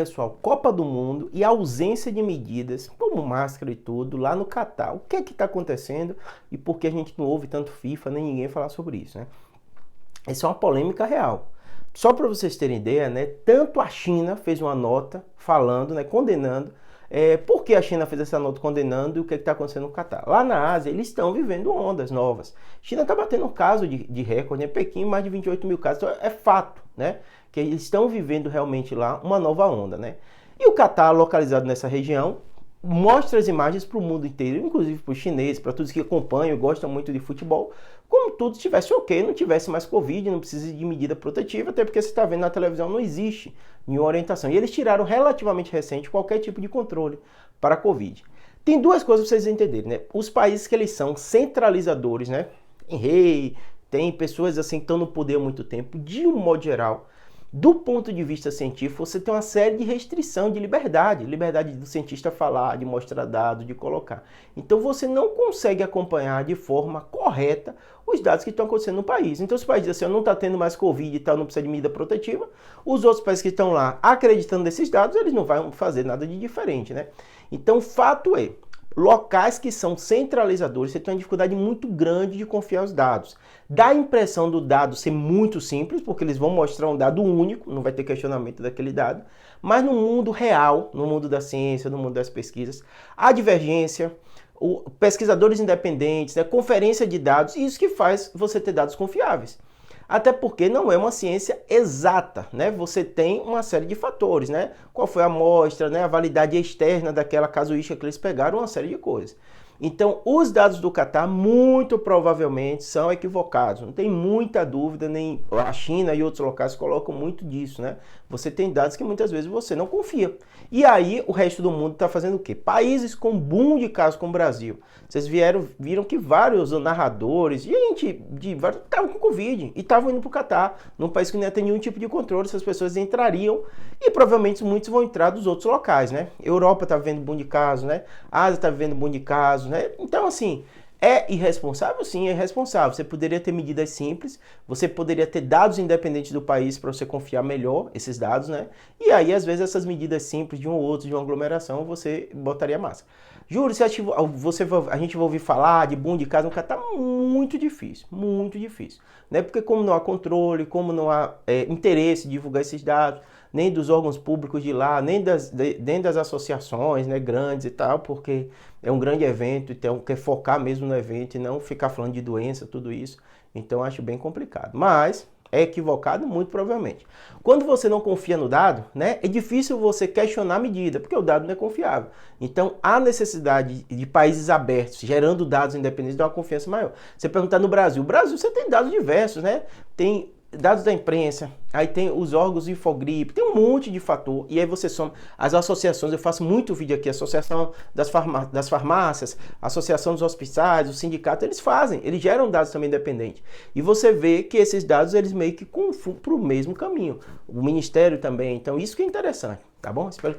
Pessoal, Copa do Mundo e ausência de medidas, como máscara e tudo, lá no Catar. O que é que está acontecendo e por que a gente não ouve tanto FIFA nem ninguém falar sobre isso, né? Essa é uma polêmica real. Só para vocês terem ideia, né? Tanto a China fez uma nota falando, né, condenando. Por que a China fez essa nota condenando e o que está acontecendo no Catar? Lá na Ásia, eles estão vivendo ondas novas. China está batendo um caso de recorde, né? Pequim, mais de 28 mil casos. Então, é fato, né? Que eles estão vivendo realmente lá uma nova onda, né? E o Catar, localizado nessa região, mostra as imagens para o mundo inteiro, inclusive para os chineses, para todos que acompanham e gostam muito de futebol, como tudo estivesse ok, não tivesse mais Covid, não precisa de medida protetiva, até porque você está vendo na televisão, não existe nenhuma orientação. E eles tiraram relativamente recente qualquer tipo de controle para a Covid. Tem duas coisas para vocês entenderem, né? Os países que eles são centralizadores, né? Tem rei, tem pessoas assim que estão no poder há muito tempo, de um modo geral. Do ponto de vista científico, você tem uma série de restrição de liberdade do cientista falar, de mostrar dados, de colocar. Então você não consegue acompanhar de forma correta os dados que estão acontecendo no país. Então os países dizem assim, não está tendo mais Covid e tal, não precisa de medida protetiva. Os outros países que estão lá acreditando nesses dados, eles não vão fazer nada de diferente, né? Então o fato é, locais que são centralizadores, você tem uma dificuldade muito grande de confiar nos dados. Dá a impressão do dado ser muito simples, porque eles vão mostrar um dado único, não vai ter questionamento daquele dado, mas no mundo real, no mundo da ciência, no mundo das pesquisas, há divergência, pesquisadores independentes, né, conferência de dados, isso que faz você ter dados confiáveis. Até porque não é uma ciência exata, né? Você tem uma série de fatores, né? Qual foi a amostra, né? A validade externa daquela casuística que eles pegaram, uma série de coisas. Então, os dados do Catar muito provavelmente são equivocados. Não tem muita dúvida, nem a China e outros locais colocam muito disso, né? Você tem dados que muitas vezes você não confia. E aí, o resto do mundo está fazendo o quê? Países com boom de casos como o Brasil. Vocês viram que vários narradores, gente de vários, estavam com Covid e estavam indo para o Catar, num país que não ia ter nenhum tipo de controle, essas pessoas entrariam e provavelmente muitos vão entrar dos outros locais, né? Europa está vivendo boom de casos, né? A Ásia está vivendo boom de casos, né? Então, assim, é irresponsável? Sim, é irresponsável. Você poderia ter medidas simples, você poderia ter dados independentes do país para você confiar melhor esses dados, né? E aí, às vezes, essas medidas simples de um ou outro, de uma aglomeração, você botaria massa. Juro, se a gente vai ouvir falar de boom de casos no Catar, muito difícil, né? Porque como não há controle, como não há interesse em divulgar esses dados, nem dos órgãos públicos de lá, nem das associações, né, grandes e tal, porque é um grande evento, então quer focar mesmo no evento e não ficar falando de doença, tudo isso. Então acho bem complicado. Mas é equivocado muito provavelmente. Quando você não confia no dado, né, é difícil você questionar a medida, porque o dado não é confiável. Então há necessidade de países abertos, gerando dados independentes, de uma confiança maior. Você perguntar no Brasil, você tem dados diversos, né? Tem dados da imprensa, aí tem os órgãos de Infogripe, tem um monte de fator, e aí você soma as associações, eu faço muito vídeo aqui, Associação das Farmácias, Associação dos Hospitais, o sindicato, eles geram dados também independentes, e você vê que esses dados, eles meio que confundem para o mesmo caminho, o Ministério também, então isso que é interessante, tá bom? Espero que tenha